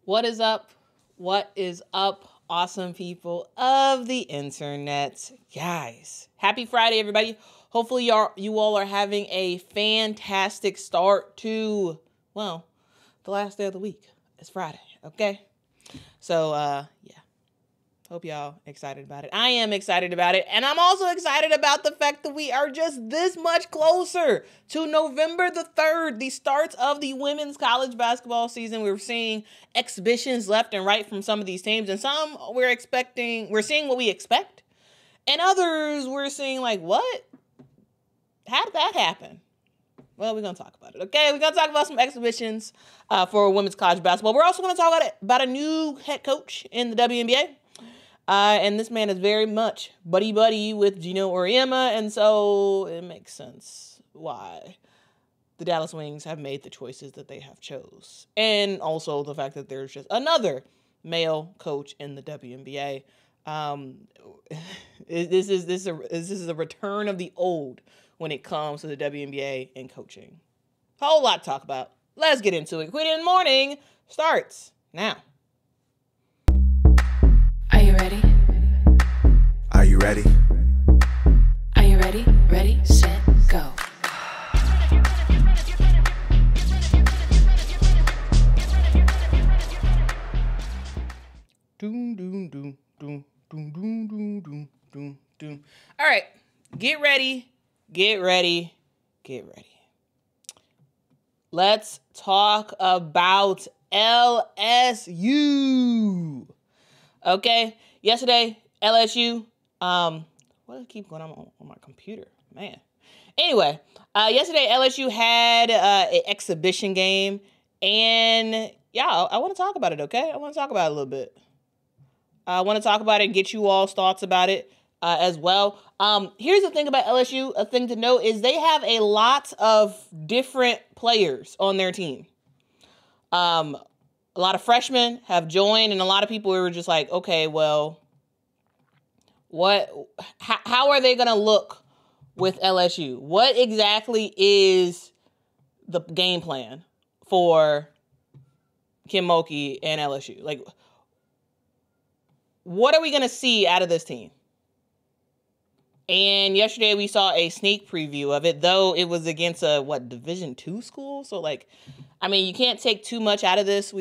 What is up? What is up, awesome people of the internet? Guys, happy Friday, everybody. Hopefully you all are having a fantastic start to, well, the last day of the week. It's Friday, okay? So, yeah. Hope y'all excited about it. I am excited about it. And I'm also excited about the fact that we are just this much closer to November the 3rd, the start of the women's college basketball season. We're seeing exhibitions left and right from some of these teams. And some we're seeing what we expect. And others we're seeing like, what? How did that happen? Well, we're going to talk about it, okay? We're going to talk about some exhibitions for women's college basketball. We're also going to talk about a new head coach in the WNBA. And this man is very much buddy-buddy with Gino Auriemma, and so it makes sense why the Dallas Wings have made the choices that they have chose. And also the fact that there's just another male coach in the WNBA. This is a return of the old when it comes to the WNBA and coaching. Whole lot to talk about. Let's get into it. Quita in the Morning starts now. Are you ready? Are you ready? Are you ready? Ready, set, go. Doom, doom, doom, doom, doom, doom, doom, doom, doom, doom. All right, get ready, get ready, get ready. Let's talk about LSU. Okay, yesterday, LSU, what did it keep going on my computer? Man. Anyway, yesterday, LSU had an exhibition game, and yeah, I want to talk about it, okay? I want to talk about it a little bit. I want to talk about it and get you all's thoughts about it as well. Here's the thing about LSU. A thing to note is they have a lot of different players on their team. A lot of freshmen have joined, and a lot of people were just like, okay, well, how are they going to look with LSU? What exactly is the game plan for Kim Mulkey and LSU? Like, what are we going to see out of this team? And yesterday we saw a sneak preview of it, though it was against a, Division II school? So, like, I mean, you can't take too much out of this.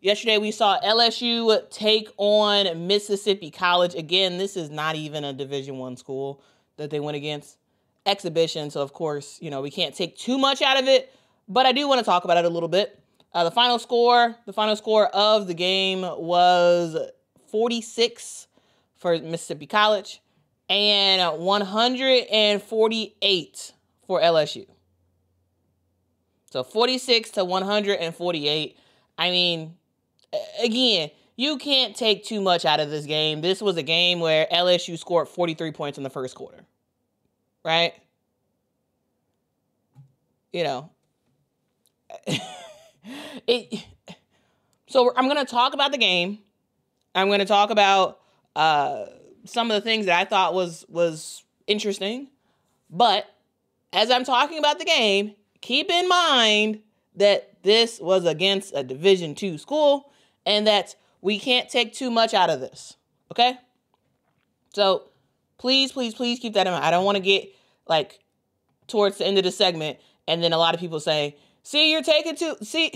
Yesterday we saw LSU take on Mississippi College. Again, this is not even a Division I school that they went against. Exhibition, so of course, we can't take too much out of it, but I do want to talk about it a little bit. The final score of the game was 46 for Mississippi College and 148 for LSU. So 46 to 148. I mean, again, you can't take too much out of this game. This was a game where LSU scored 43 points in the first quarter. Right? So I'm going to talk about the game. I'm going to talk about some of the things that I thought was interesting. But as I'm talking about the game, keep in mind that this was against a Division II school and that we can't take too much out of this. Okay? So please, please, please keep that in mind. I don't want to get towards the end of the segment and then a lot of people say, see, you're taking too, see,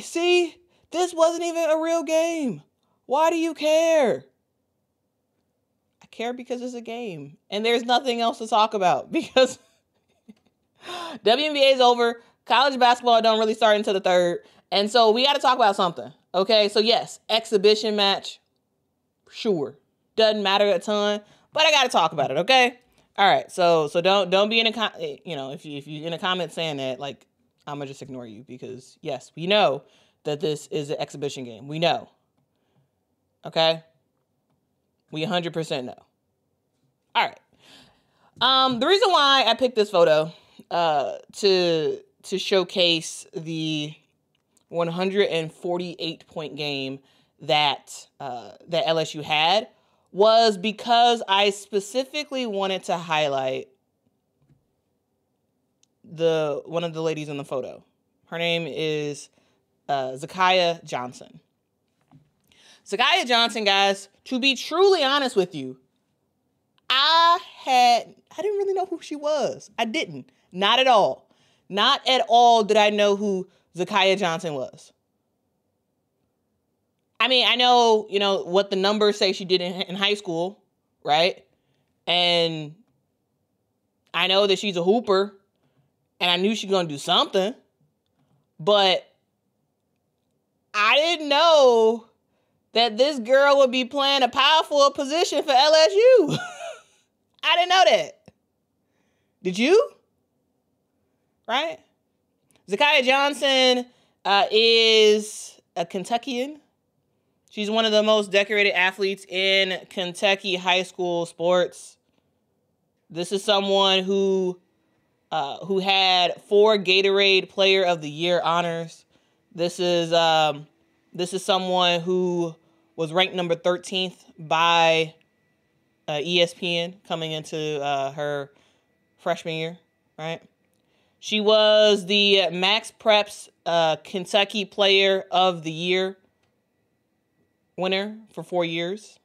this wasn't even a real game. Why do you care? I care because it's a game and there's nothing else to talk about because WNBA is over. College basketball don't really start until the 3rd. And so we got to talk about something. Okay. So yes, exhibition match. Sure. Doesn't matter a ton, but I got to talk about it. Okay. All right. So don't be in if you're in a comment saying that, like, I'm going to just ignore you because yes, we know that this is an exhibition game. We know. Okay. We 100% know. All right. The reason why I picked this photo, to showcase the 148 point game that LSU had was because I specifically wanted to highlight one of the ladies in the photo. Her name is Zakiya Johnson. Zakiya Johnson, guys, to be truly honest with you, I didn't really know who she was. I didn't. Not at all. Not at all did I know who Zakiya Johnson was. I mean, I know, what the numbers say she did in high school, right? And I know that she's a hooper, and I knew she was going to do something, but I didn't know that this girl would be playing a power forward position for LSU. I didn't know that. Did you? Right? Zakiya Johnson is a Kentuckian. She's one of the most decorated athletes in Kentucky high school sports. This is someone who had 4 Gatorade Player of the Year honors. This is someone who was ranked number 13th by ESPN coming into her freshman year, right? She was the Max Preps Kentucky Player of the Year winner for 4 years.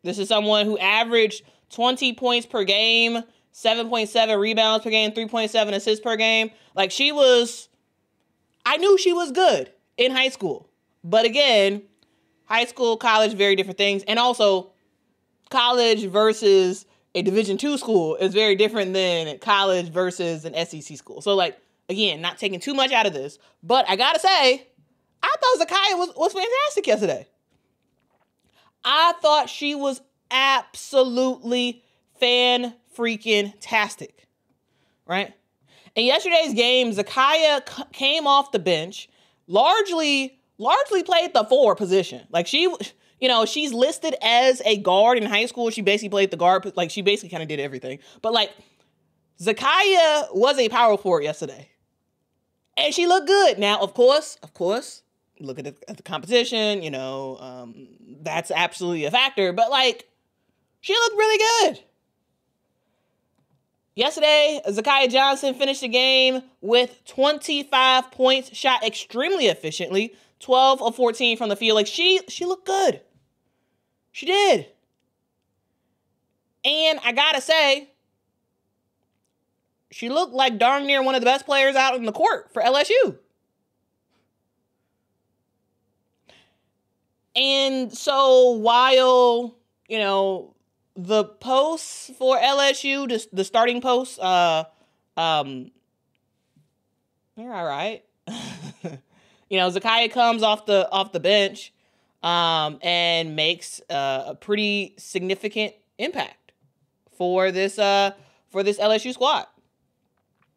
This is someone who averaged 20 points per game, 7.7 rebounds per game, 3.7 assists per game. Like, I knew she was good in high school. But again, high school, college, very different things. And also, college versus a Division II school is very different than college versus an SEC school. So, again, not taking too much out of this. But I gotta say, I thought Zakiya was fantastic yesterday. I thought she was absolutely fan-freaking-tastic, right? In yesterday's game, Zakiya came off the bench, largely played the 4 position. Like, she's listed as a guard in high school. She basically played the guard, she basically kind of did everything. But, Zakiya was a power forward yesterday. And she looked good. Now, of course, look at the competition, that's absolutely a factor. But, she looked really good. Yesterday, Zakiya Johnson finished the game with 25 points, shot extremely efficiently, 12 of 14 from the field. She looked good. She did. And I gotta say, she looked like darn near one of the best players out in the court for LSU. And so while, the posts for LSU, the starting posts, they're all right. Zakiya comes off the bench and makes a pretty significant impact for this LSU squad.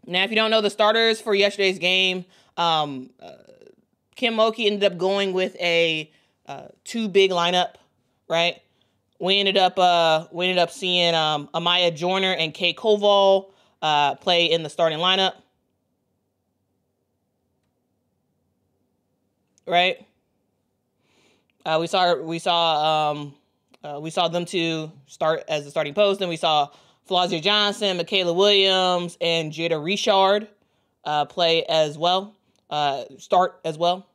Now, if you don't know the starters for yesterday's game, Kim Mulkey ended up going with a 2-big lineup, right? We ended up seeing Amaya Joyner and Kay Koval play in the starting lineup, right? We saw them two start as the starting post, and we saw Flau'jae Johnson, Michaela Williams, and Jada Richard play as well, start as well.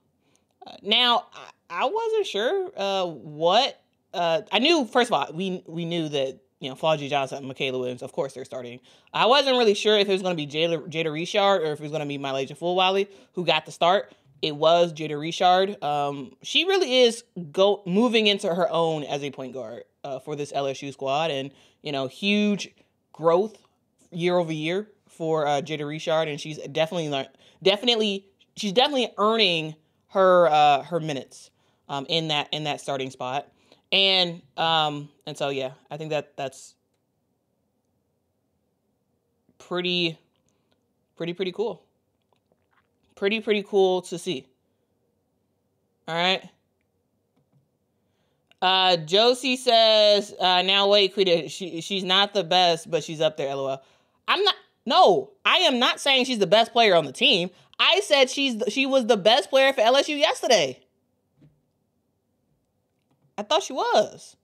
Now, I wasn't sure what. I knew, first of all, we knew that, Flau'jae Johnson and Michaela Williams, of course, they're starting. I wasn't really sure if it was going to be Jada Richard or if it was going to be MiLaysia Fulwiley who got the start. It was Jada Richard. She really is moving into her own as a point guard for this LSU squad, and huge growth year over year for Jada Richard, and she's definitely earning her minutes in that starting spot, and so yeah, I think that's pretty cool. Pretty cool to see. All right. Josie says, now wait, Quita, she's not the best, but she's up there, LOL. I am not saying she's the best player on the team. I said she was the best player for LSU yesterday. I thought she was.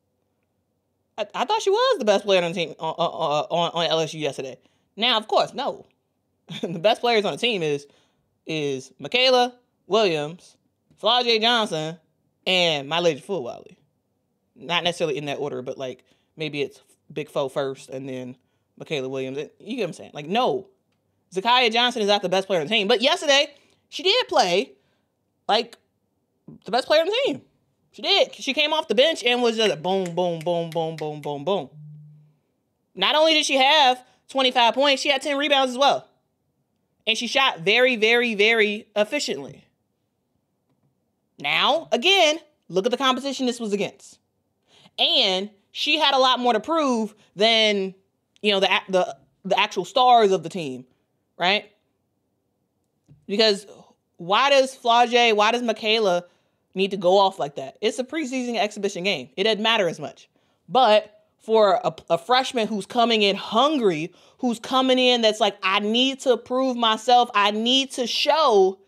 I thought she was the best player on the team on LSU yesterday. Now, of course, no. The best players on the team is Michaela Williams, Flau'jae Johnson, and MiLaysia Fulwiley. Not necessarily in that order, but like maybe it's Big Foe first and then Michaela Williams. You get what I'm saying? Like, no. Zakiya Johnson is not the best player on the team. But yesterday, she did play like the best player on the team. She did. She came off the bench and was just boom, boom, boom, boom, boom, boom, boom. Not only did she have 25 points, she had 10 rebounds as well. And she shot very, very, very efficiently. Now, again, look at the competition this was against. And she had a lot more to prove than, the actual stars of the team, right? Because why does Michaela need to go off like that? It's a preseason exhibition game. It doesn't matter as much. But for a freshman who's coming in hungry, who's coming in that's like, I need to prove myself. I need to show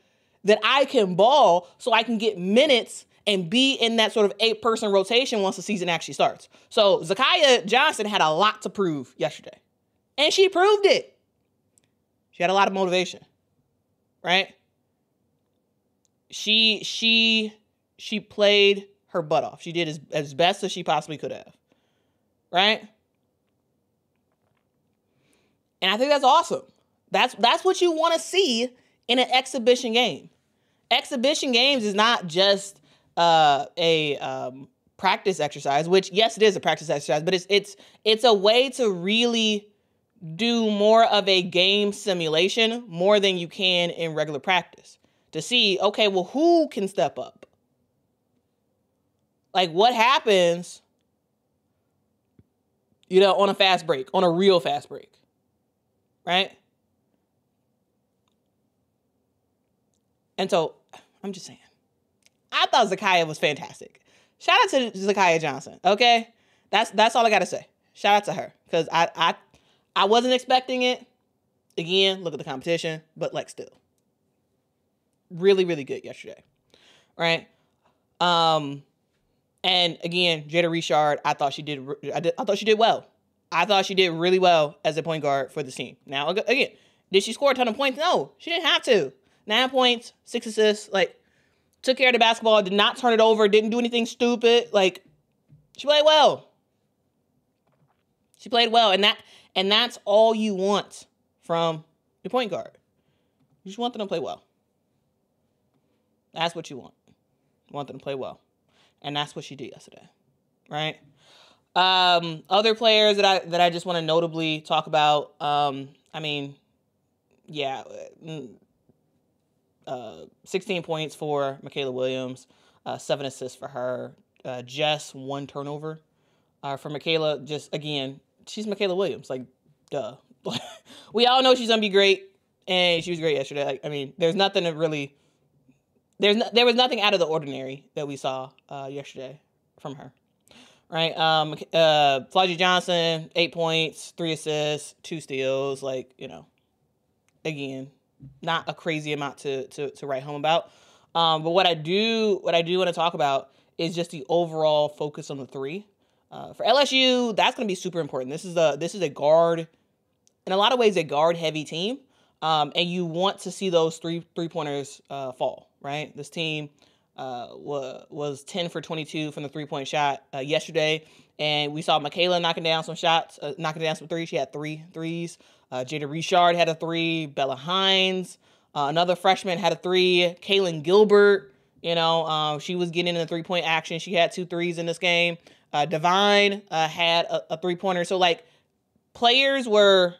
that I can ball so I can get minutes and be in that sort of 8-person rotation once the season actually starts. So Zakiya Johnson had a lot to prove yesterday. And she proved it. She had a lot of motivation, right? She played her butt off. She did as best as she possibly could have, right? And I think that's awesome. That's what you want to see in an exhibition game. Exhibition games is not just a practice exercise, which yes, it is a practice exercise, but it's a way to really do more of a game simulation more than you can in regular practice to see, okay, well, who can step up? Like what happens, on a fast break, on a real fast break, right? And so I'm just saying, I thought Zakiya was fantastic. Shout out to Zakiya Johnson, okay? That's all I got to say. Shout out to her because I wasn't expecting it. Again, look at the competition, but like still. Really, really good yesterday, right? And again, Jada Richard, I thought she did well. I thought she did really well as a point guard for this team. Now, again, did she score a ton of points? No, she didn't have to. 9 points, 6 assists, like, took care of the basketball, did not turn it over, didn't do anything stupid. Like, she played well. She played well, and that's all you want from your point guard. You just want them to play well. That's what you want. You want them to play well. And that's what she did yesterday, right? Other players that I just want to notably talk about, 16 points for Michaela Williams, 7 assists for her, just 1 turnover for Michaela. Just, again, she's Michaela Williams. Like, duh. We all know she's going to be great, and she was great yesterday. Like, there's nothing to really... There was nothing out of the ordinary that we saw yesterday from her. Right? Flau'jae Johnson, 8 points, 3 assists, 2 steals. Like, again... not a crazy amount to write home about. But what I do want to talk about is just the overall focus on the 3. For LSU, that's going to be super important. This is a guard, in a lot of ways, a guard-heavy team. And you want to see those three-pointers fall, right? This team was 10 for 22 from the 3-point shot yesterday. And we saw Michaela knocking down some shots, knocking down some threes. She had 3 threes. Jada Richard had a 3. Bella Hines, another freshman, had a 3. Kaylin Gilbert, she was getting in the 3-point action. She had 2 threes in this game. Divine had a 3-pointer. So, like, players was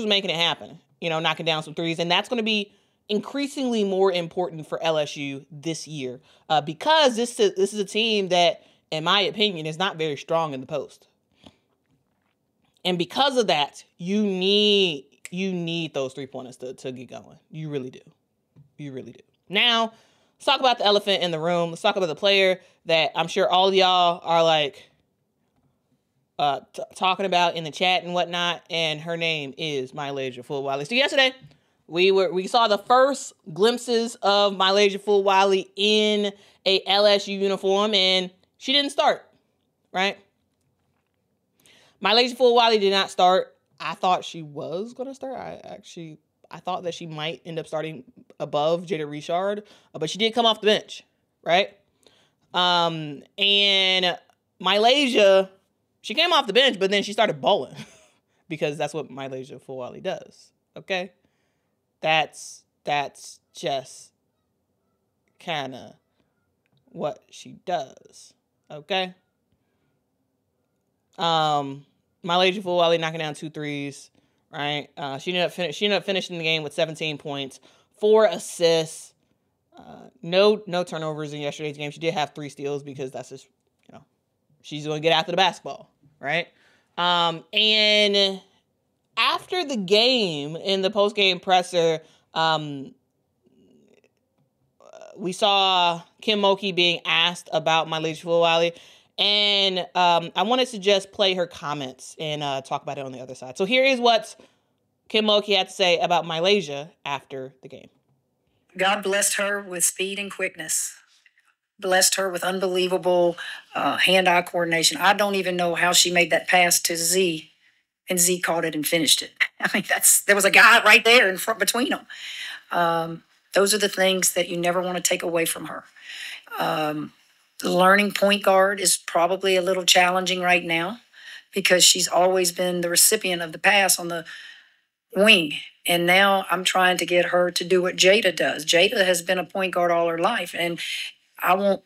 making it happen, knocking down some threes. And that's going to be increasingly more important for LSU this year because this is a team that, in my opinion, is not very strong in the post. And because of that, you need those 3-pointers to get going. You really do. You really do. Now, let's talk about the elephant in the room. Let's talk about the player that I'm sure all of y'all are like talking about in the chat and whatnot. And her name is MiLaysia Fulwiley. So yesterday, we saw the first glimpses of MiLaysia Fulwiley in a LSU uniform, and she didn't start, right? MiLaysia Fulwiley did not start. I thought she was going to start. I thought that she might end up starting above Jada Richard, but she did come off the bench, right? And MiLaysia, she came off the bench, but then she started bowling because that's what MiLaysia Fulwiley does. Okay, that's just kind of what she does. Okay. MiLaysia Fulwiley knocking down 2 threes, right? She ended up finishing the game with 17 points, 4 assists, no turnovers in yesterday's game. She did have 3 steals because that's just, she's going to get after the basketball, right? And after the game, in the post-game presser, we saw Kim Mulkey being asked about MiLaysia Fulwiley, and I wanted to just play her comments and talk about it on the other side. So here is what Kim Mulkey had to say about MiLaysia after the game. God blessed her with speed and quickness. Blessed her with unbelievable hand-eye coordination. I don't even know how she made that pass to Z, and Z caught it and finished it. I mean, there was a guy right there in front between them. Those are the things that you never want to take away from her. Learning point guard is probably a little challenging right now because she's always been the recipient of the pass on the wing. And now I'm trying to get her to do what Jada does. Jada has been a point guard all her life, and I want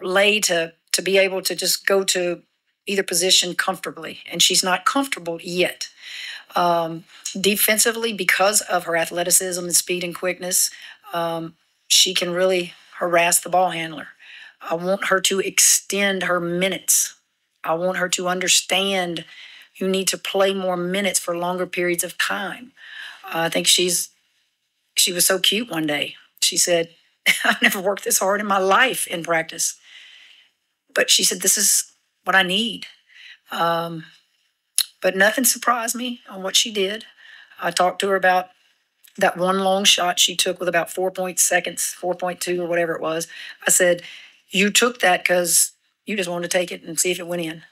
Lay to be able to just go to either position comfortably, and she's not comfortable yet. Defensively, because of her athleticism and speed and quickness, she can really harass the ball handler. I want her to extend her minutes. I want her to understand you need to play more minutes for longer periods of time. I think she was so cute one day. She said, I've never worked this hard in my life in practice. But she said, this is what I need. But nothing surprised me on what she did. I talked to her about that one long shot she took with about 4.2 or whatever it was. I said, you took that because you just wanted to take it and see if it went in.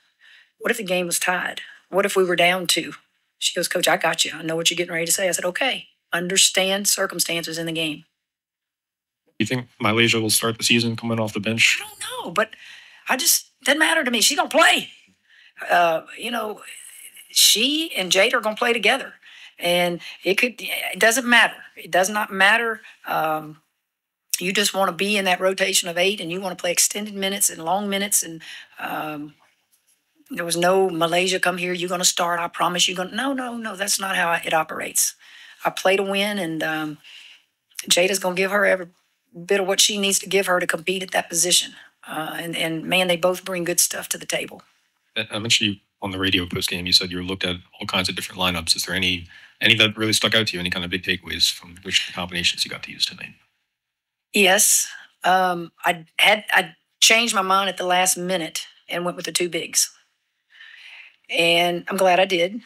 What if the game was tied? What if we were down 2? She goes, Coach, I got you. I know what you're getting ready to say. I said, okay, understand circumstances in the game. You think MiLaysia will start the season coming off the bench? I don't know, but doesn't matter to me. She don't play. She and Jade are going to play together. And it doesn't matter. It does not matter. You just want to be in that rotation of 8, and you want to play extended minutes and long minutes. And there was no MiLaysia, come here, you're going to start. I promise you're going to. No. That's not how it operates. I play to win, and Jada's going to give her every bit of what she needs to give her to compete at that position. And man, they both bring good stuff to the table. I mentioned you on the radio post game. You said you looked at all kinds of different lineups. Is there any that really stuck out to you? Any kind of big takeaways from which combinations you got to use tonight? Yes, I changed my mind at the last minute and went with the 2 bigs, and I'm glad I did.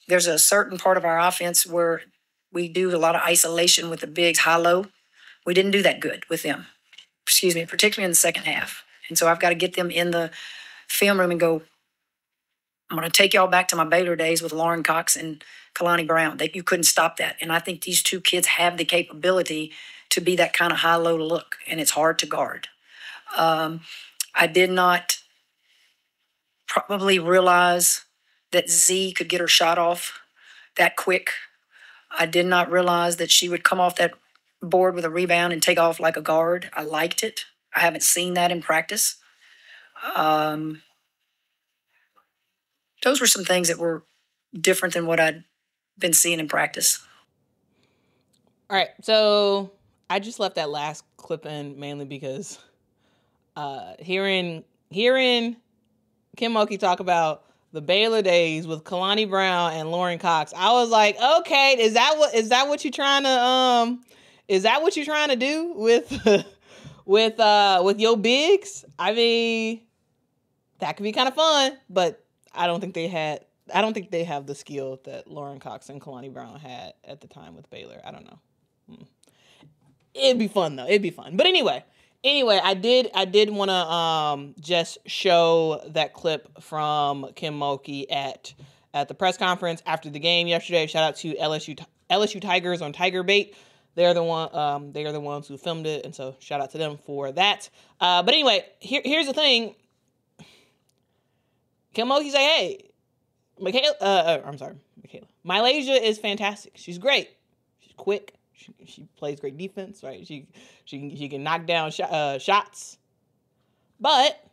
There's a certain part of our offense where we do a lot of isolation with the bigs, high-low. We didn't do that good with them. Particularly in the second half. And so I've got to get them in the film room and go, I'm going to take y'all back to my Baylor days with Lauren Cox and Kalani Brown. You couldn't stop that. And I think these 2 kids have the capability to be that kind of high-low look, and it's hard to guard. I did not probably realize that Z could get her shot off that quick. I did not realize that she would come off that board with a rebound and take off like a guard. I liked it. I haven't seen that in practice. Those were some things that were different than what I'd been seeing in practice. All right, so I just left that last clip in mainly because hearing Kim Mulkey talk about the Baylor days with Kalani Brown and Lauren Cox, I was like, okay, is that what you're trying to do with your bigs? I mean, that could be kind of fun, but I don't think they have the skill that Lauren Cox and Kalani Brown had at the time with Baylor. I don't know. It'd be fun though. It'd be fun. But anyway, I did want to just show that clip from Kim Mulkey at the press conference after the game yesterday. Shout out to LSU Tigers on Tiger Bait. They're the ones who filmed it, and so shout out to them for that. But anyway, here's the thing. Kim Mulkey's like, hey, MiLaysia is fantastic. She's great. She's quick. She plays great defense, right? She can knock down shots, but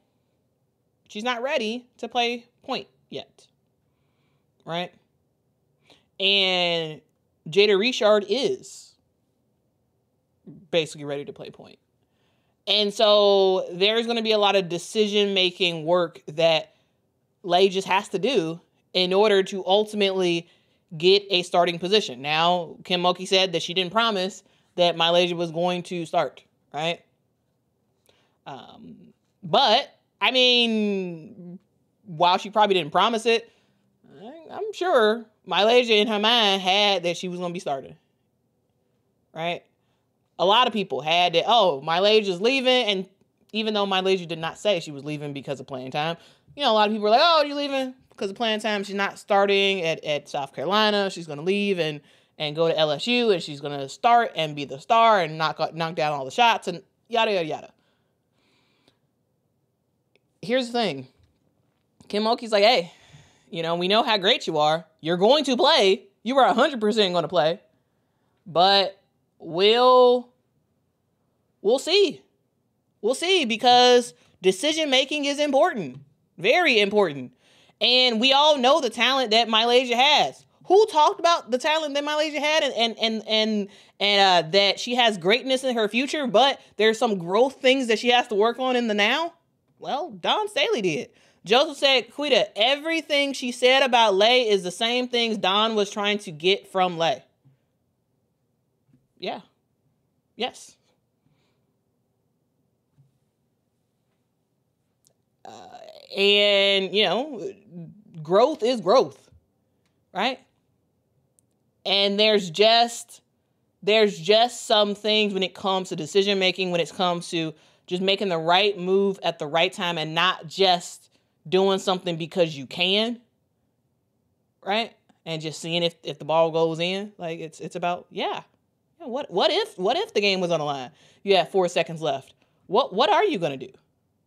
she's not ready to play point yet, right? And Jada Richard is basically ready to play point. And so there's going to be a lot of decision-making work that Lay just has to do in order to ultimately get a starting position. Now, Kim Mulkey said that she didn't promise that MiLaysia was going to start, right? But, I mean, while she probably didn't promise it, I'm sure MiLaysia in her mind had that she was going to be starting, right? A lot of people had that, oh, MiLaysia's leaving, and even though MiLaysia did not say she was leaving because of playing time, a lot of people were like, oh, you're leaving because of playing time. She's not starting at South Carolina. She's going to leave and go to LSU, and she's going to start and be the star and knock down all the shots and yada, yada, yada. Here's the thing. Kim Mulkey's like, hey, we know how great you are. You're going to play. You are 100% going to play. But we'll see. We'll see, because decision-making is important. Very important. And we all know the talent that MiLaysia has. Who talked about the talent that MiLaysia had and that she has greatness in her future, but there's some growth things that she has to work on in the now? Well, Dawn Staley did. Joseph said, Quita, everything she said about Lay is the same things Dawn was trying to get from Lay. Yeah. Yes. And, growth is growth, right? And there's just some things when it comes to decision making, when it comes to just making the right move at the right time and not just doing something because you can, right? And just seeing if the ball goes in. Like, it's about, what if the game was on the line? You have 4 seconds left. What are you going to do?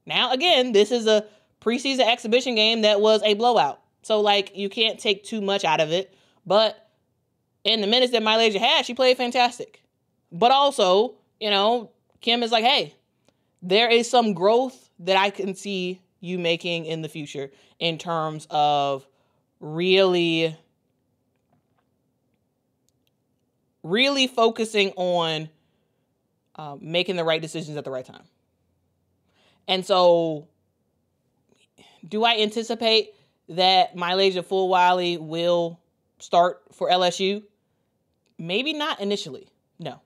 Now, again, this is a preseason exhibition game that was a blowout. So, you can't take too much out of it. But in the minutes that MiLaysia had, she played fantastic. But also, Kim is like, hey, there is some growth that I can see you making in the future in terms of really focusing on making the right decisions at the right time. And so, do I anticipate that MiLaysia Fulwiley will start for LSU? Maybe not initially, no.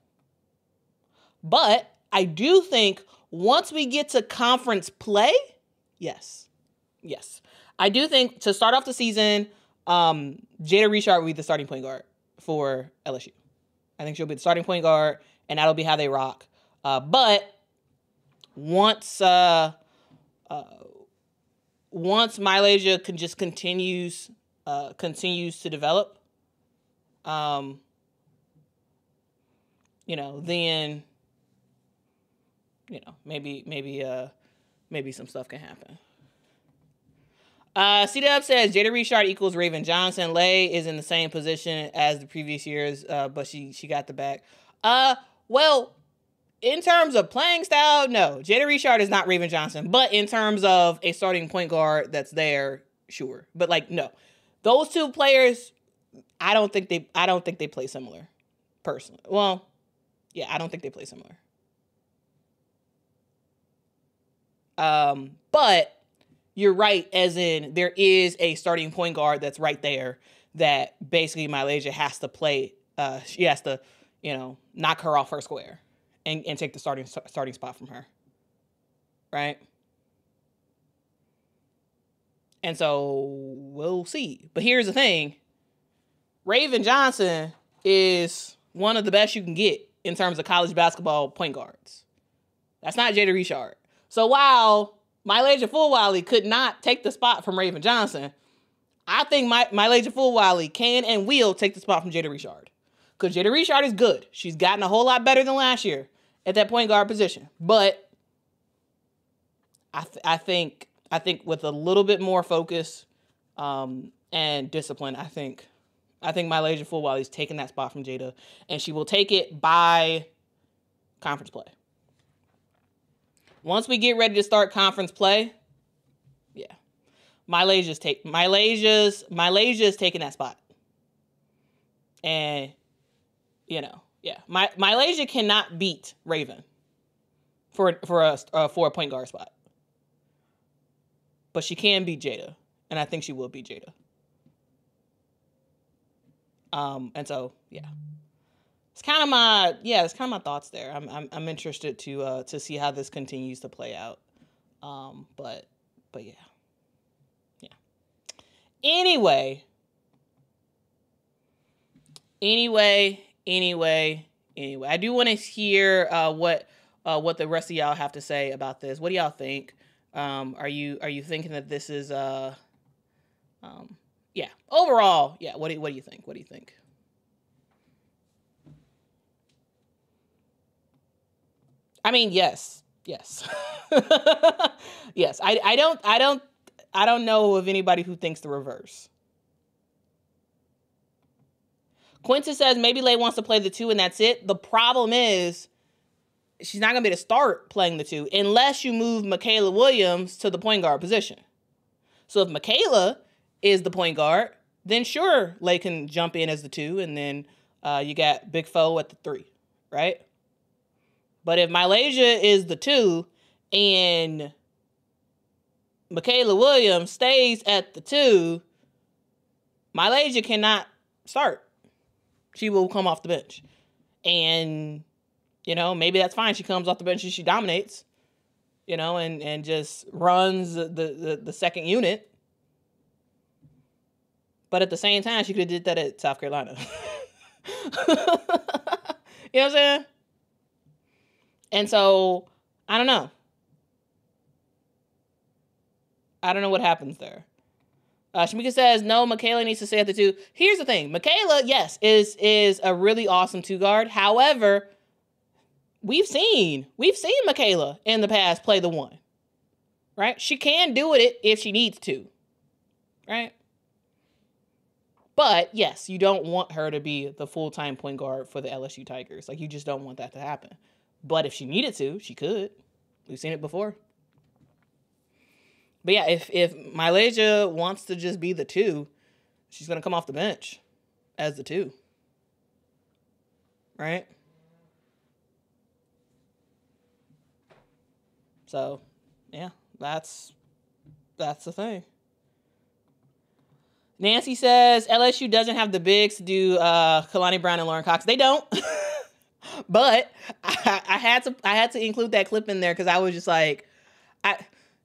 But I do think once we get to conference play, yes. I do think to start off the season, Jada Richard will be the starting point guard for LSU. I think she'll be the starting point guard, and that'll be how they rock. But once MiLaysia continues to develop, then maybe some stuff can happen. C-Dub says Jada Richard equals Raven Johnson. Lay is in the same position as the previous years, but she got the back. Well, in terms of playing style, no. Jada Richard is not Raven Johnson, but in terms of a starting point guard that's there, sure. But no. Those two players, I don't think they play similar, personally. Well, yeah, I don't think they play similar. But you're right, as in there is a starting point guard that's right there that basically MiLaysia has to play. She has to, knock her off her square and take the starting spot from her. Right? And so we'll see. But here's the thing. Raven Johnson is one of the best you can get in terms of college basketball point guards. That's not Jada Richard. So while MiLaysia Fulwiley could not take the spot from Raven Johnson, I think MiLaysia Fulwiley can and will take the spot from Jada Richard. Because Jada Richard is good. She's gotten a whole lot better than last year at that point guard position. But I think with a little bit more focus and discipline, I think MiLaysia Fulwiley is taking that spot from Jada, and she will take it by conference play. Once we get ready to start conference play, yeah, MiLaysia's taking that spot, and MiLaysia cannot beat Raven for a point guard spot, but she can beat Jada, and I think she will beat Jada. And so yeah. It's kind of my thoughts there. I'm interested to see how this continues to play out. But yeah. Anyway, I do want to hear what the rest of y'all have to say about this. What do y'all think? Are you thinking that this is overall, yeah, what do you think? What do you think? I mean, yes. Yes. I don't know of anybody who thinks the reverse. Quinta says maybe Lay wants to play the 2 and that's it. The problem is she's not going to be able to start playing the 2 unless you move Michaela Williams to the point guard position. So if Michaela is the point guard, then sure, Lay can jump in as the 2, and then you got Big Foe at the 3, right? But if MiLaysia is the 2 and Michaela Williams stays at the 2, MiLaysia cannot start. She will come off the bench. And, maybe that's fine. She comes off the bench and she dominates, and just runs the second unit. But at the same time, she could have did that at South Carolina. You know what I'm saying? And so, I don't know. I don't know what happens there. Shamika says, no, Michaela needs to stay at the 2. Here's the thing. Michaela, yes, is a really awesome 2 guard. However, we've seen Michaela in the past play the 1. Right? She can do it if she needs to. Right? But, yes, you don't want her to be the full-time point guard for the LSU Tigers. Like, you just don't want that to happen. But if she needed to, she could. We've seen it before. But yeah, if MiLaysia wants to just be the 2, she's going to come off the bench as the 2. Right? So, yeah, that's the thing. Nancy says, LSU doesn't have the bigs to do Kalani Brown and Lauren Cox. They don't. But I had to include that clip in there because I was just like,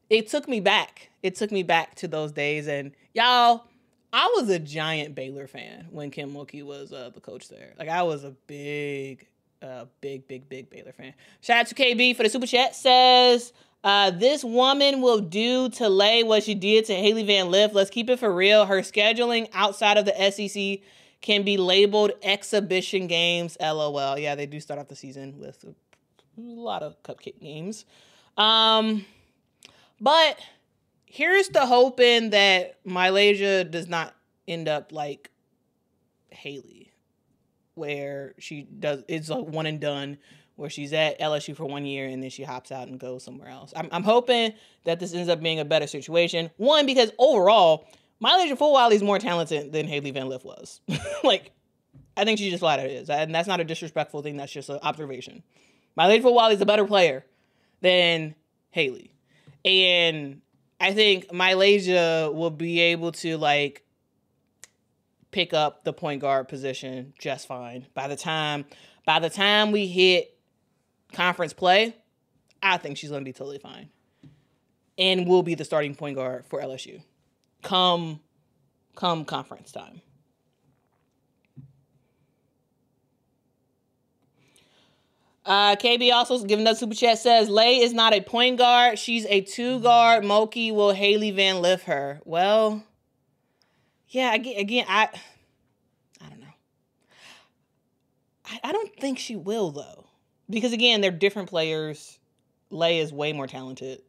it took me back. It took me back to those days. And y'all, I was a giant Baylor fan when Kim Mulkey was the coach there. Like, I was a big Baylor fan. Shout out to KB for the super chat. Says, this woman will do to Lay what she did to Haley Van Lith. Let's keep it for real. Her scheduling outside of the SEC can be labeled exhibition games. LOL. Yeah, they do start off the season with a lot of cupcake games. But here's the hoping that MiLaysia does not end up like Haley, where it's like one and done, where she's at LSU for 1 year and then she hops out and goes somewhere else. I'm hoping that this ends up being a better situation. One, because overall, MiLaysia Fulwiley is more talented than Haley Van Lith was. Like, I think she just flat out is. And that's not a disrespectful thing. That's just an observation. MiLaysia Fulwiley is a better player than Haley. And I think MiLaysia will be able to, like, pick up the point guard position just fine. By the time we hit conference play, I think she's going to be totally fine. And will be the starting point guard for LSU. Come conference time. KB also giving another super chat, says, Lay is not a point guard. She's a 2 guard. Mulkey will Haley Van Lith her. Well, yeah, again, I don't know. I don't think she will, though. Because, again, they're different players. Lay is way more talented.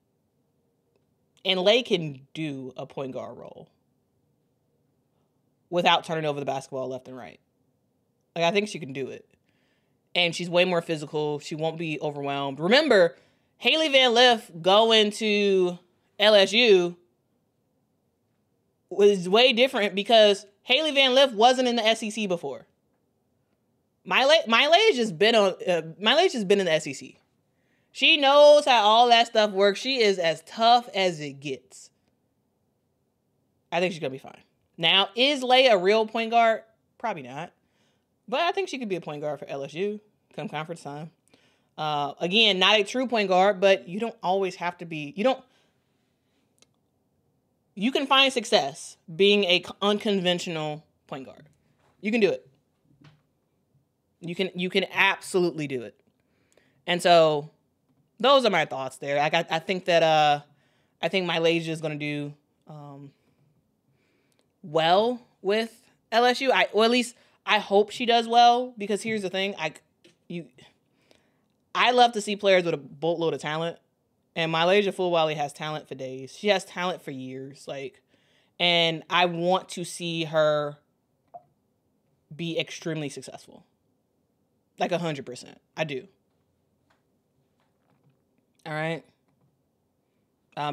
And Lay can do a point guard role without turning over the basketball left and right. Like, I think she can do it. And she's way more physical. She won't be overwhelmed. Remember, Hailey Van Lith going to LSU was way different because Hailey Van Lith wasn't in the SEC before. MiLaysia's been in the SEC. She knows how all that stuff works. She is as tough as it gets. I think she's going to be fine. Now, is Lay a real point guard? Probably not. But I think she could be a point guard for LSU come conference time. Again, not a true point guard, but you don't always have to be. You can find success being a unconventional point guard. You can do it. You can absolutely do it. And so those are my thoughts there. I think that I think MiLaysia is going to do well with LSU. Or at least I hope she does well, because here's the thing. I love to see players with a boatload of talent, and MiLaysia Fulwiley has talent for days. She has talent for years, and I want to see her be extremely successful. 100%. I do. All right.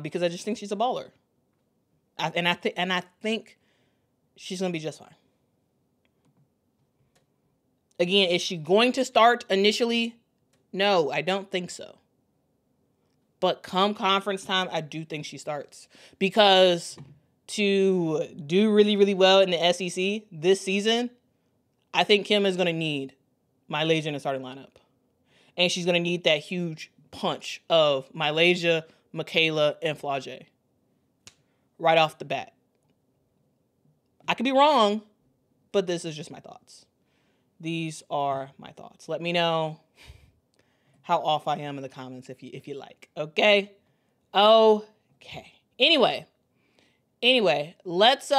Because I just think she's a baller. I think she's going to be just fine. Again, is she going to start initially? No, I don't think so. But come conference time, I do think she starts. Because to do really, really well in the SEC this season, I think Kim is going to need MiLaysia in the starting lineup. And she's going to need that huge punch of MiLaysia, Michaela, and Flage right off the bat. I could be wrong, but this is just my thoughts. These are my thoughts. Let me know how off I am in the comments if you like. Okay? Okay. Anyway, let's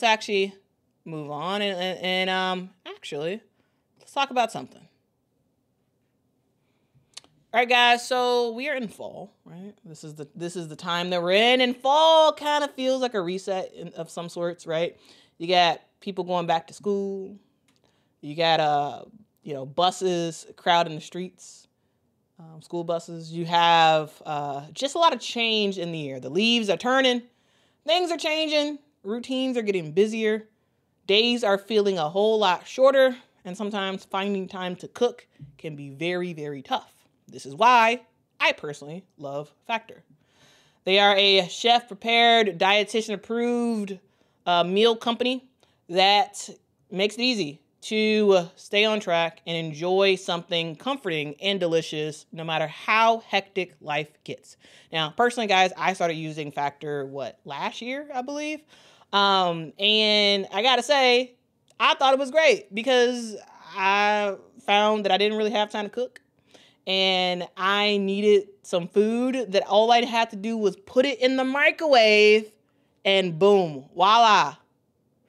actually move on and actually let's talk about something. All right, guys, so we are in fall, right? This is the time that we're in, and fall kind of feels like a reset of some sorts, right? You got people going back to school. You got buses crowding the streets, school buses. You have just a lot of change in the air. The leaves are turning, things are changing, routines are getting busier, days are feeling a whole lot shorter, and sometimes finding time to cook can be very, very tough. This is why I personally love Factor. They are a chef-prepared, dietitian-approved meal company that makes it easy to stay on track and enjoy something comforting and delicious no matter how hectic life gets. Now, personally, guys, I started using Factor, last year, I believe? And I gotta say, I thought it was great because I found that I didn't really have time to cook. And I needed some food that all I had to do was put it in the microwave and boom, voila,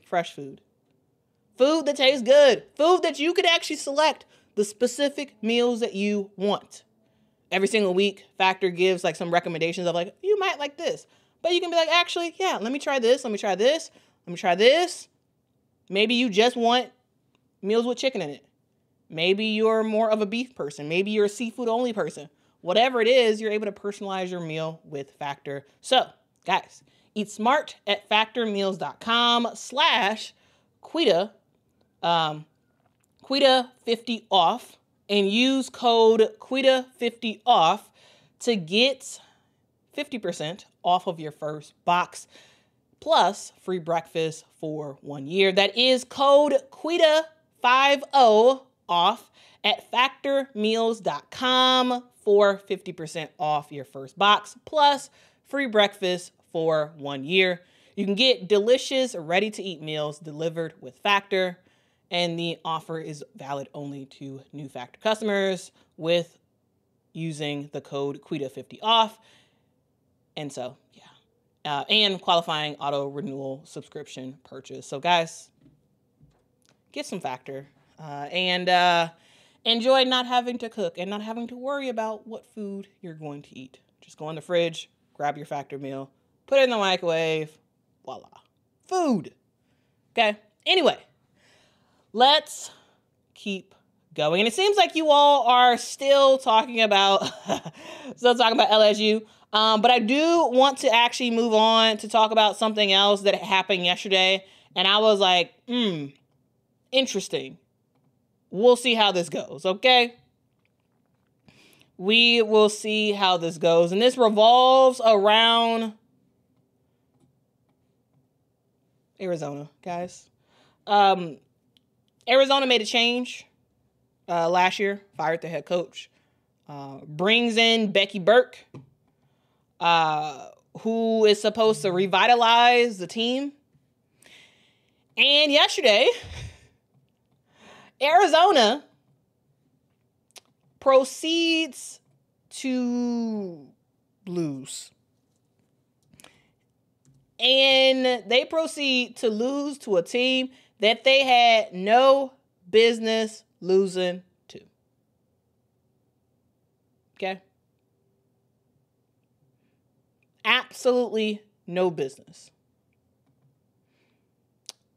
fresh food. Food that tastes good. Food that you could actually select the specific meals that you want. Every single week, Factor gives some recommendations of you might like this. But you can be actually, yeah, let me try this, let me try this, let me try this. Maybe you just want meals with chicken in it. Maybe you're more of a beef person. Maybe you're a seafood only person. Whatever it is, you're able to personalize your meal with Factor. So, guys, eat smart at factormeals.com/Quita, Quita50 off, and use code Quita50 off to get 50% off of your first box plus free breakfast for 1 year. That is code Quita50 off at factormeals.com for 50% off your first box plus free breakfast for 1 year. You can get delicious, ready-to-eat meals delivered with Factor, and the offer is valid only to new Factor customers with using the code Quita50 off. And so, yeah. And qualifying auto renewal subscription purchase. So, guys, get some Factor and enjoy not having to cook and not having to worry about what food you're going to eat. Just go in the fridge, grab your Factor meal, put it in the microwave, voila. Food. Okay? Anyway, let's keep going. And it seems like you all are still talking about LSU. But I do want to actually move on to talk about something else that happened yesterday. And I was like, interesting. We'll see how this goes, okay? We will see how this goes. And this revolves around Arizona, guys. Arizona made a change last year, fired the head coach, brings in Becky Burke, who is supposed to revitalize the team. And yesterday, Arizona proceeds to lose. And they proceed to lose to a team that they had no business losing to. Okay? Absolutely no business.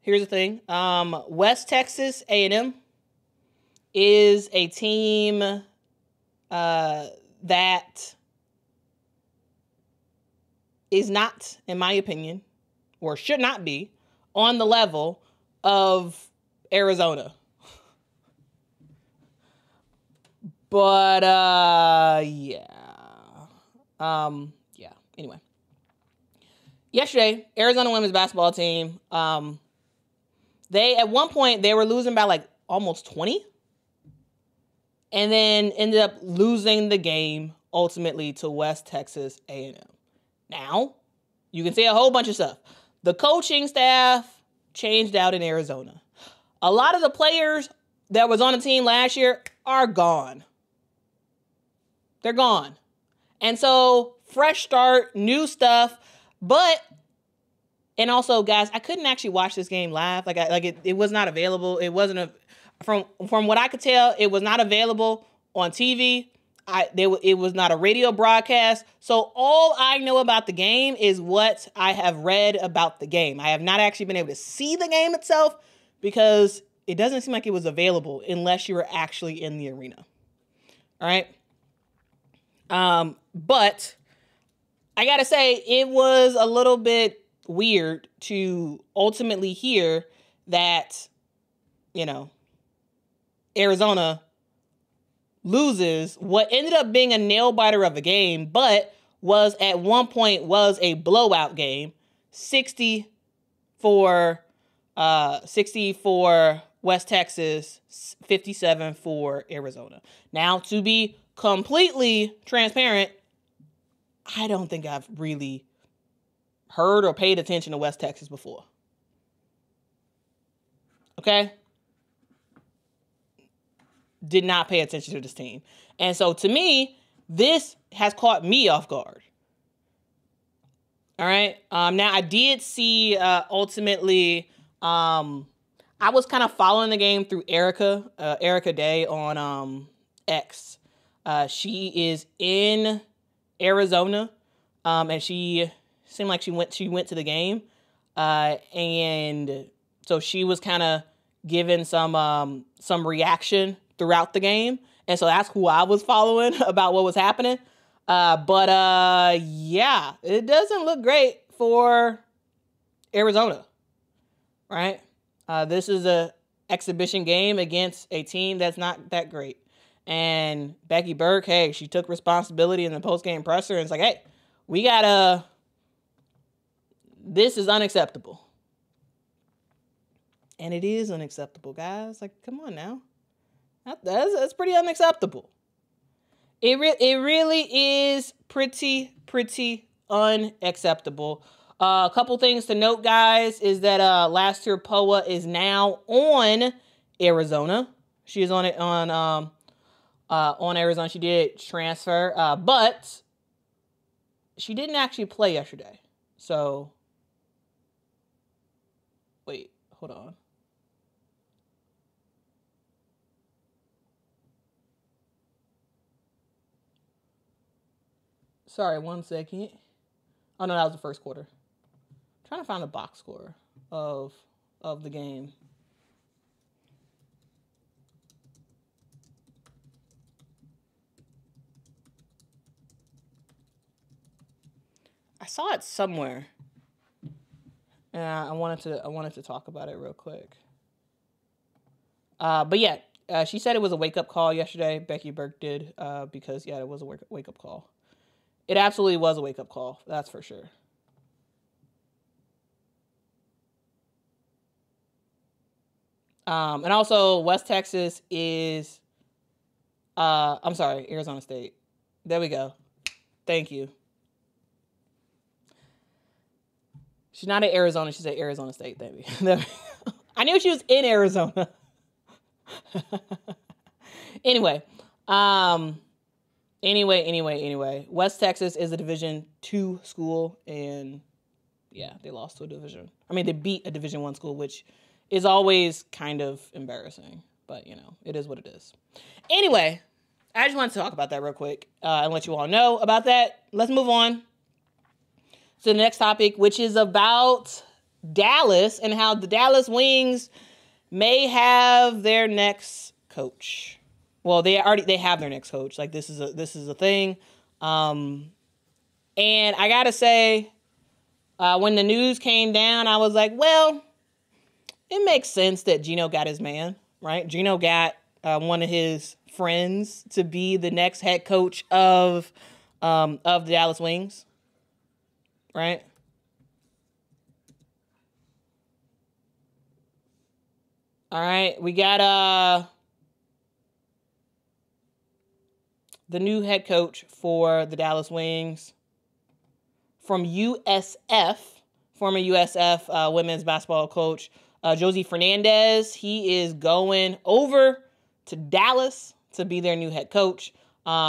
Here's the thing. West Texas A&M is a team that is not, in my opinion, or should not be, on the level of Arizona. But, yeah. Anyway. Yesterday, Arizona women's basketball team, at one point, they were losing by like almost 20. And then ended up losing the game ultimately to West Texas A&M. Now, you can say a whole bunch of stuff. The coaching staff changed out in Arizona. A lot of the players that was on the team last year are gone. They're gone. And so, fresh start, new stuff. And also, guys, I couldn't actually watch this game live. It was not available. It wasn't from what I could tell, it was not available on TV. It was not a radio broadcast. So all I know about the game is what I have read about the game. I have not actually been able to see the game itself because it doesn't seem like it was available unless you were actually in the arena. All right. But I gotta say, it was a little bit weird to ultimately hear that, Arizona loses what ended up being a nail biter of a game, but was at one point was a blowout game, 60 for West Texas, 57 for Arizona. Now, to be completely transparent, I don't think I've really heard or paid attention to West Texas before. Okay? Did not pay attention to this team. And so to me, this has caught me off guard. All right. Now I did see ultimately, I was kind of following the game through Erica Day on X. She is in Arizona. And she seemed like she went to the game. And so she was kind of giving some reaction throughout the game. And so that's who I was following about what was happening. Yeah, it doesn't look great for Arizona, right? This is a exhibition game against a team that's not that great. And Becky Burke, hey, she took responsibility in the post-game presser and it's like, hey, this is unacceptable. And it is unacceptable, guys. Like, come on now. That's pretty unacceptable. It really is pretty unacceptable. A couple things to note, guys, is that last year Poa is now on Arizona. She is on Arizona. She did transfer, but she didn't actually play yesterday. So, wait, hold on. Sorry, 1 second. Oh, no, that was the first quarter. I'm trying to find the box score of the game. I saw it somewhere. And I wanted to talk about it real quick. But yeah, she said it was a wake-up call yesterday. Becky Burke did, because, yeah, it was a wake-up call. It absolutely was a wake-up call. That's for sure. And also, West Texas is, I'm sorry, Arizona State. There we go. Thank you. She's not at Arizona. She's at Arizona State, baby. I knew she was in Arizona. Anyway. West Texas is a Division II school, and yeah, they lost to they beat a Division I school, which is always kind of embarrassing, but it is what it is. Anyway, I just wanted to talk about that real quick, and let you all know about that. Let's move on to the next topic, which is about Dallas and how the Dallas Wings may have their next coach. Well, they have their next coach. Like, this is a thing. And I gotta say, when the news came down, I was like, well, it makes sense that Gino got his man, right? Gino got one of his friends to be the next head coach of the Dallas Wings, right? All right, we got the new head coach for the Dallas Wings from USF, former USF women's basketball coach, Josie Fernandez. He is going over to Dallas to be their new head coach.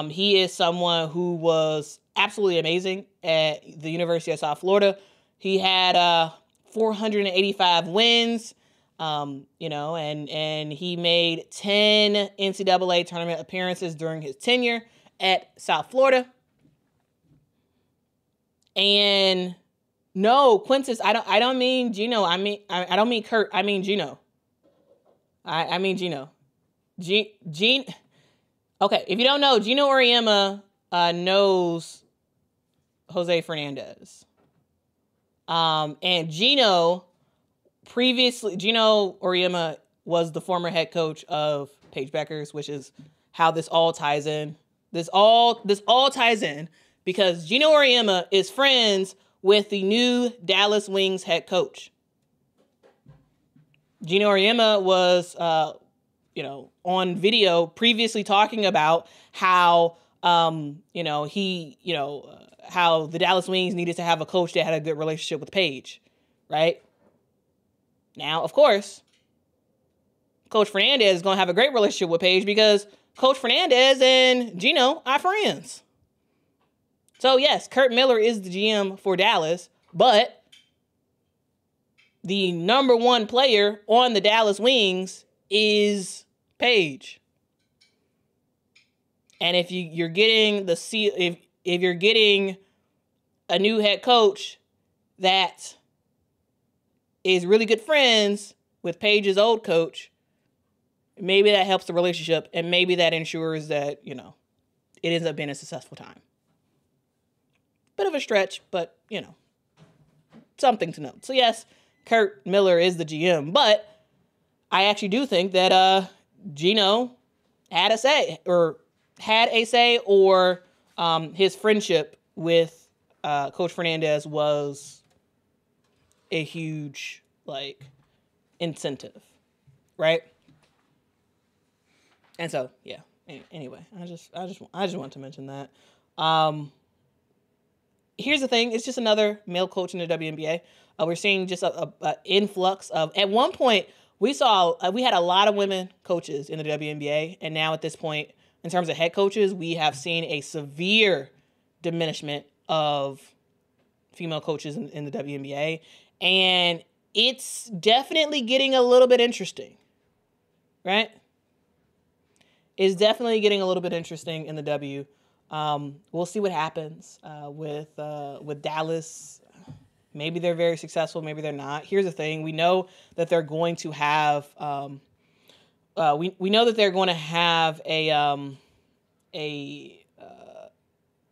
He is someone who was absolutely amazing at the University of South Florida. He had 485 wins. And he made 10 NCAA tournament appearances during his tenure at South Florida. And no, Quintus, I don't mean Gino. I don't mean Kurt. I mean Gino. I mean Gino. Okay, if you don't know, Gino Auriemma knows Jose Fernandez. And Gino Auriemma was the former head coach of Paige Beckers, which is how this all ties in. This all ties in because Gino Auriemma is friends with the new Dallas Wings head coach. Gino Auriemma was, on video previously talking about how, how the Dallas Wings needed to have a coach that had a good relationship with Paige, right? Now, of course, Coach Fernandez is going to have a great relationship with Paige because Coach Fernandez and Gino are friends. So, yes, Kurt Miller is the GM for Dallas, but the number one player on the Dallas Wings is Paige. And if you're getting if you're getting a new head coach that is really good friends with Paige's old coach, maybe that helps the relationship, and maybe that ensures that, it ends up being a successful time. Bit of a stretch, but, something to note. So, yes, Kurt Miller is the GM, but I actually do think that Gino had a say, or his friendship with Coach Fernandez was a huge, incentive, right? And so, yeah. Anyway, I just want to mention that. Here's the thing: it's just another male coach in the WNBA. We're seeing just a influx of. At one point, we had a lot of women coaches in the WNBA, and now at this point, in terms of head coaches, we have seen a severe diminishment of female coaches in the WNBA, and it's definitely getting a little bit interesting, right? It's definitely getting a little bit interesting in the W. We'll see what happens with Dallas. Maybe they're very successful. Maybe they're not. Here's the thing: we know that they're going to have we know that they're going to have a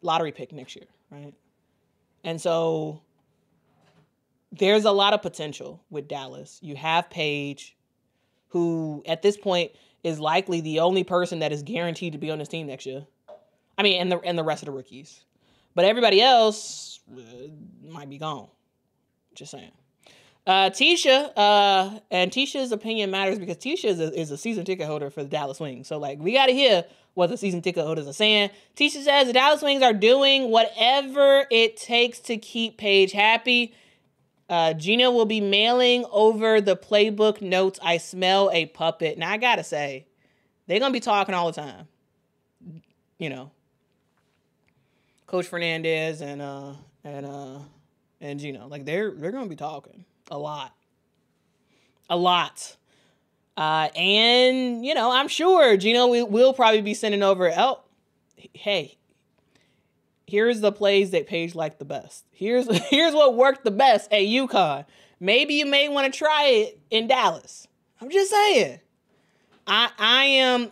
lottery pick next year, right? And so there's a lot of potential with Dallas. You have Paige, who at this point is likely the only person that is guaranteed to be on this team next year. I mean, and the rest of the rookies, but everybody else might be gone. Just saying. Tisha, and Tisha's opinion matters because Tisha is a season ticket holder for the Dallas Wings. So, like, we got to hear what the season ticket holders are saying. Tisha says the Dallas Wings are doing whatever it takes to keep Paige happy. Gina will be mailing over the playbook notes. I smell a puppet. Now, I got to say, they're going to be talking all the time. You know, Coach Fernandez and Gino. Like, they're going to be talking. A lot. And, you know, I'm sure Gino will probably be sending over, hey, here's the plays that Paige liked the best. Here's what worked the best at UConn. Maybe you may want to try it in Dallas. I'm just saying. I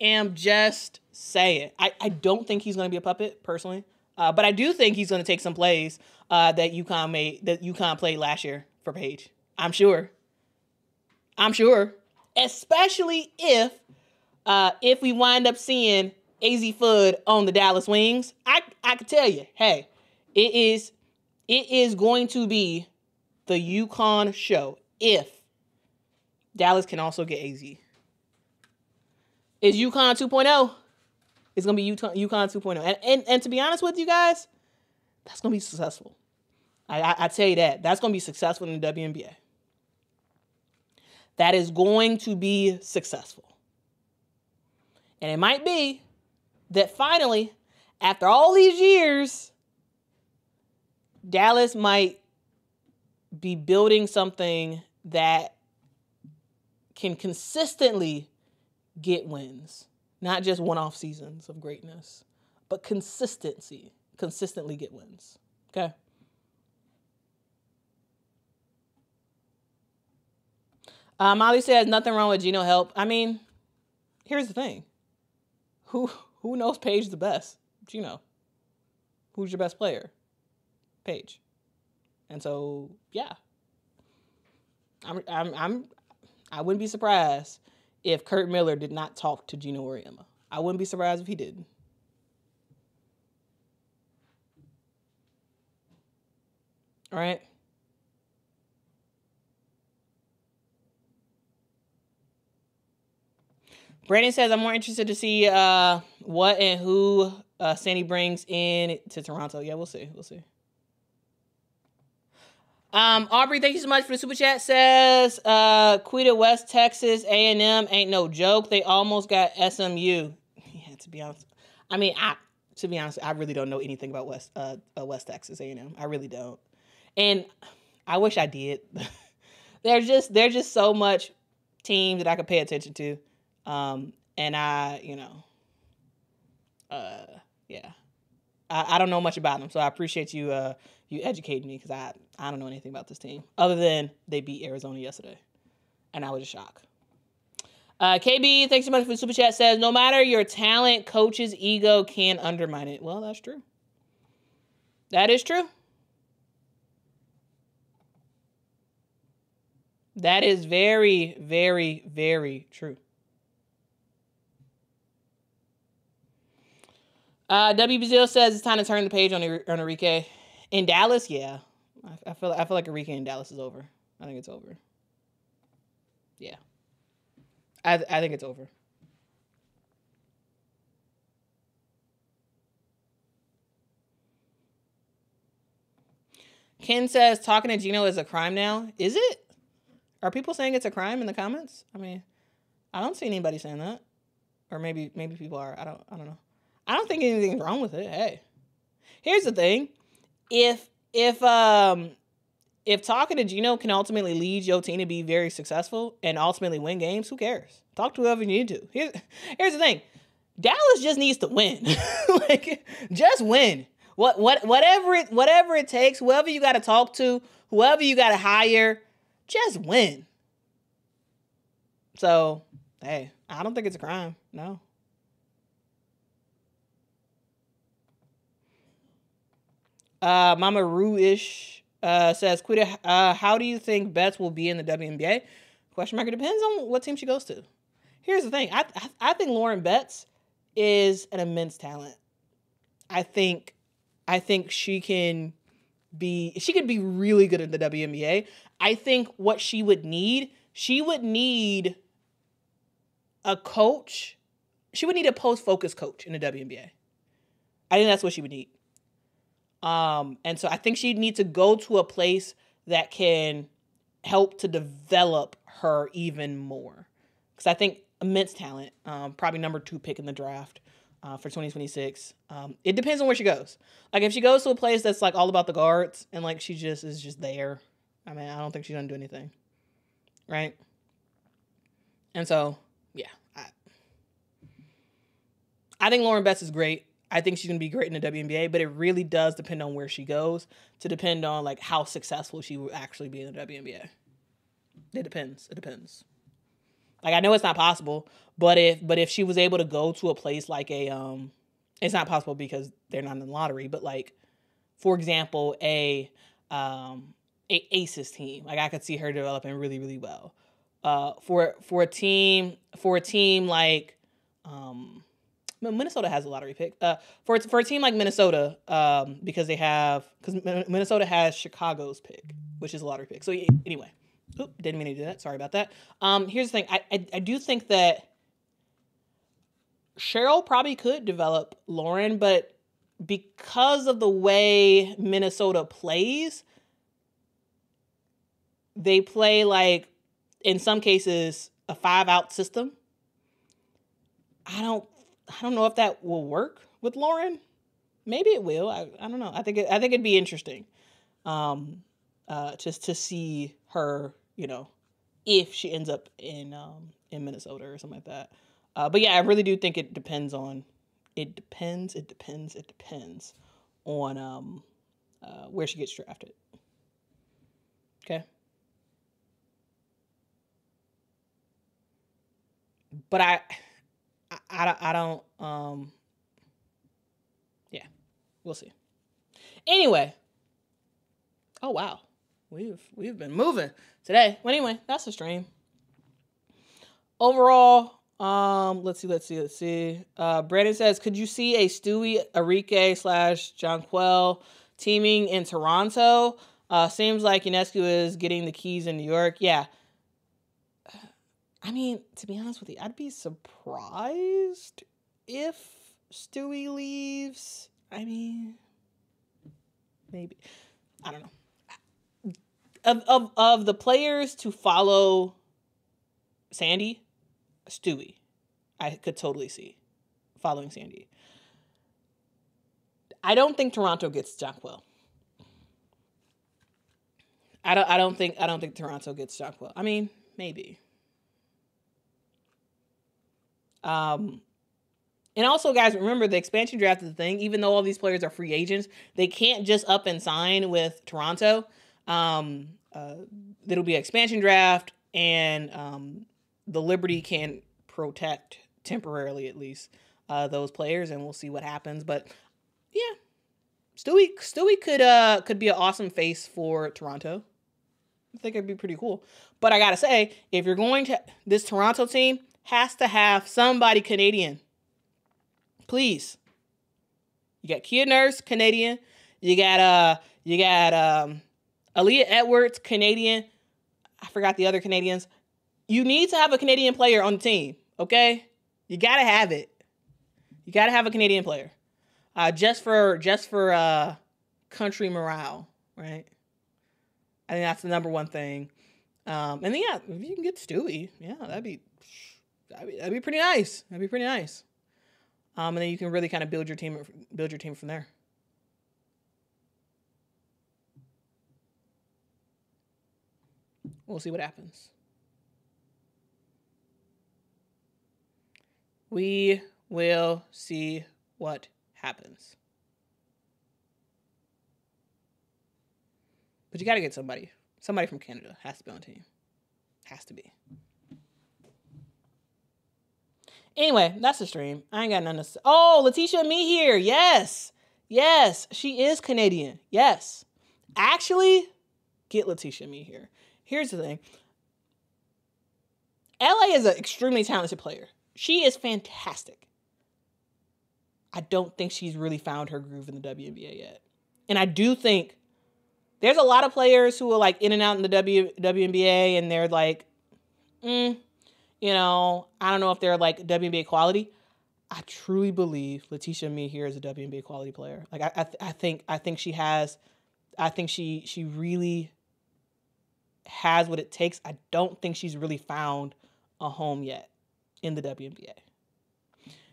am just saying. I don't think he's going to be a puppet, personally. But I do think he's going to take some plays that UConn played last year for Paige. I'm sure. Especially if we wind up seeing AZ Fudd on the Dallas Wings. I can tell you, hey, it is going to be the UConn show if Dallas can also get AZ. Is UConn 2.0? It's going to be UConn 2.0. And to be honest with you guys, that's going to be successful. I tell you that. That's going to be successful in the WNBA. That is going to be successful. And it might be that finally, after all these years, Dallas might be building something that can consistently get wins. Not just one-off seasons of greatness, but consistently get wins. Okay? Molly says nothing wrong with Gino help. I mean, here's the thing. Who knows Paige the best? Gino. Who's your best player? Paige. And so, yeah. I wouldn't be surprised if Kurt Miller did not talk to Gino or Emma. I wouldn't be surprised if he didn't. All right. Brandon says, I'm more interested to see what and who Sandy brings in to Toronto. Yeah, we'll see. Aubrey, thank you so much for the super chat. Says, Quita, West Texas, A&M ain't no joke. They almost got SMU. Yeah, to be honest. I mean, I really don't know anything about West Texas A&M. I really don't. And I wish I did. There's just so much teams that I could pay attention to. And yeah. I don't know much about them, so I appreciate you you educating me because I don't know anything about this team other than they beat Arizona yesterday, and I was shocked. KB, thanks so much for the super chat. Says no matter your talent, coach's ego can undermine it. Well, that's true. That is true. That is very, very, very true. W. Brazil says it's time to turn the page on Enrique. In Dallas, yeah. I feel like Enrique in Dallas is over. I think it's over. Yeah. I think it's over. Ken says talking to Gino is a crime now. Is it? Are people saying it's a crime in the comments? I mean, I don't see anybody saying that. Or maybe people are. I don't know. I don't think anything's wrong with it. Hey. Here's the thing. If talking to Gino can ultimately lead your team to be very successful and ultimately win games, who cares? Talk to whoever you need to. Here's the thing. Dallas just needs to win. Like, just win. Whatever it takes, whoever you got to talk to, whoever you got to hire, just win. So, hey, I don't think it's a crime. No. Mama Rue-ish says, Quita, how do you think Betts will be in the WNBA? Question mark. It depends on what team she goes to. Here's the thing. I think Lauren Betts is an immense talent. I think she could be really good at the WNBA. I think what she would need a coach. She would need a post-focus coach in the WNBA. I think that's what she would need. And so I think she'd need to go to a place that can help to develop her even more. Because I think immense talent, probably number 2 pick in the draft for 2026. It depends on where she goes. Like, if she goes to a place that's like all about the guards and like she just is just there, I mean, I don't think she's gonna do anything, right? And so, yeah, I think Lauren Betts is great. I think she's going to be great in the WNBA, but it really does depend on where she goes to depend on like how successful she will actually be in the WNBA. It depends. Like, I know it's not possible, but if she was able to go to a place like it's not possible because they're not in the lottery, but like, for example, a Aces team, like I could see her developing really, really well. For a team like, Minnesota has a lottery pick. For a team like Minnesota, because Minnesota has Chicago's pick, which is a lottery pick. So anyway, didn't mean to do that. Sorry about that. Here's the thing. I do think that Cheryl probably could develop Lauren, but because of the way Minnesota plays, they play like, in some cases, a 5-out system. I don't know if that will work with Lauren. Maybe it will. I don't know. I think it'd be interesting, just to see her, if she ends up in Minnesota or something like that. But yeah, I really do think it depends on where she gets drafted. Okay. But I don't, yeah, we'll see. Anyway. Oh, wow. We've been moving today. Well, anyway, that's the stream. Overall, let's see. Brandon says, could you see a Stewie, Arike / Jonquel teaming in Toronto? Seems like Ionescu is getting the keys in New York. Yeah. I mean, to be honest with you, I'd be surprised if Stewie leaves. I mean, maybe. I don't know. Of the players to follow Sandy, Stewie, I could totally see following Sandy. I don't think Toronto gets Jonquel. I don't think Toronto gets Jonquel. I mean, maybe. And also, guys, remember the expansion draft is the thing. Even though all these players are free agents, they can't just up and sign with Toronto. There'll be an expansion draft, and the Liberty can protect temporarily, at least, those players, and we'll see what happens. But yeah, Stewie could be an awesome face for Toronto. I think it'd be pretty cool. But I gotta say, if you're going to, this Toronto team has to have somebody Canadian. Please. You got Kia Nurse, Canadian. You got Aaliyah Edwards, Canadian. I forgot the other Canadians. You need to have a Canadian player on the team, okay? You gotta have it. You gotta have a Canadian player. Just for country morale, right? I think that's the number one thing. And then yeah, if you can get Stewie, yeah, that'd be pretty nice. That'd be pretty nice. And then you can really kind of build your team from there. We'll see what happens. We We'll see what happens. But you got to get somebody. Somebody from Canada has to be on the team. Has to be. Anyway, that's the stream. I ain't got nothing to say. Oh, Letitia Me here. Yes. Yes. She is Canadian. Yes. Actually, get Letitia Me here. Here's the thing. LA is an extremely talented player. She is fantastic. I don't think she's really found her groove in the WNBA yet. And I do think there's a lot of players who are like in and out in the WNBA and they're like, I don't know if they're like WNBA quality. I truly believe Letitia Me here is a WNBA quality player. Like I think she has, I think she really has what it takes. I don't think she's really found a home yet in the WNBA.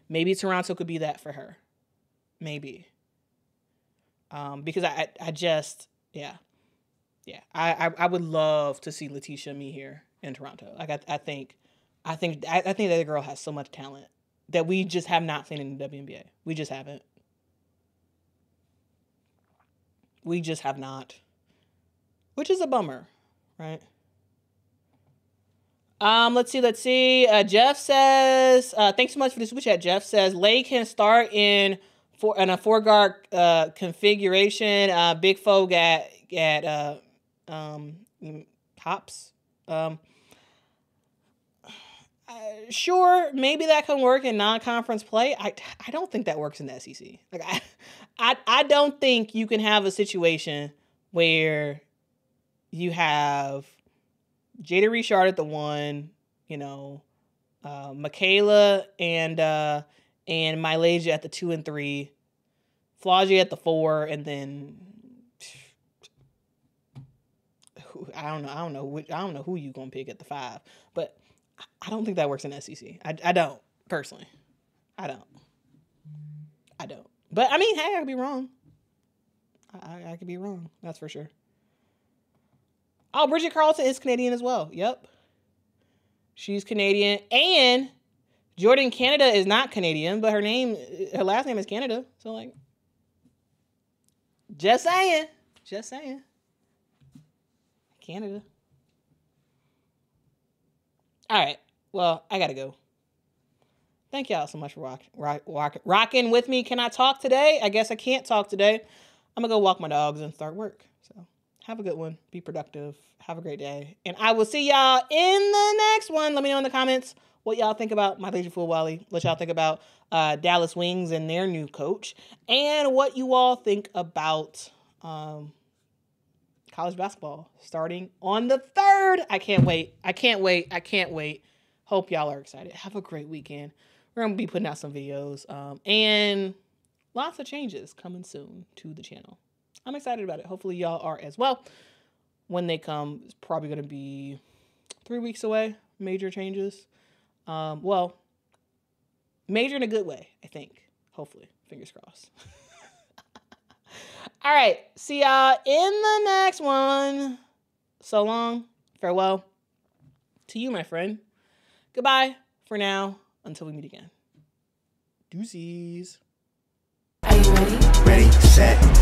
Maybe Toronto could be that for her. Maybe. Because I just, yeah. I would love to see Letitia Me here in Toronto. Like I think that girl has so much talent that we just have not seen in the WNBA. We just haven't. We just have not. Which is a bummer, right? Let's see. Jeff says, thanks so much for the super chat. Jeff says, Lay can start in a 4-guard configuration. Big Fogue at Hops. Sure, maybe that can work in non-conference play. I don't think that works in the SEC. Like I don't think you can have a situation where you have Jada Richard at the 1, Michaela and MiLaysia at the 2 and 3, Flaugier at the 4, and then I don't know who you gonna pick at the 5, but I don't think that works in SEC. I don't personally. I don't. But I mean, hey, I could be wrong. I could be wrong. That's for sure. Oh, Bridget Carlton is Canadian as well. Yep. She's Canadian. And Jordan Canada is not Canadian, but her last name is Canada. So, like, just saying. Canada. All right. Well, I got to go. Thank y'all so much for rocking with me. Can I talk today? I guess I can't talk today. I'm going to go walk my dogs and start work. So have a good one. Be productive. Have a great day. And I will see y'all in the next one. Let me know in the comments what y'all think about MiLaysia Fulwiley. What y'all think about Dallas Wings and their new coach. And what you all think about college basketball starting on the 3rd. I can't wait. Hope y'all are excited. Have a great weekend. We're going to be putting out some videos and lots of changes coming soon to the channel. I'm excited about it. Hopefully y'all are as well. When they come, it's probably going to be 3 weeks away. Major changes. Major in a good way, I think. Hopefully. Fingers crossed. All right. See y'all in the next one. So long. Farewell to you, my friend. Goodbye for now until we meet again. Deuces. Are you ready? Ready, set.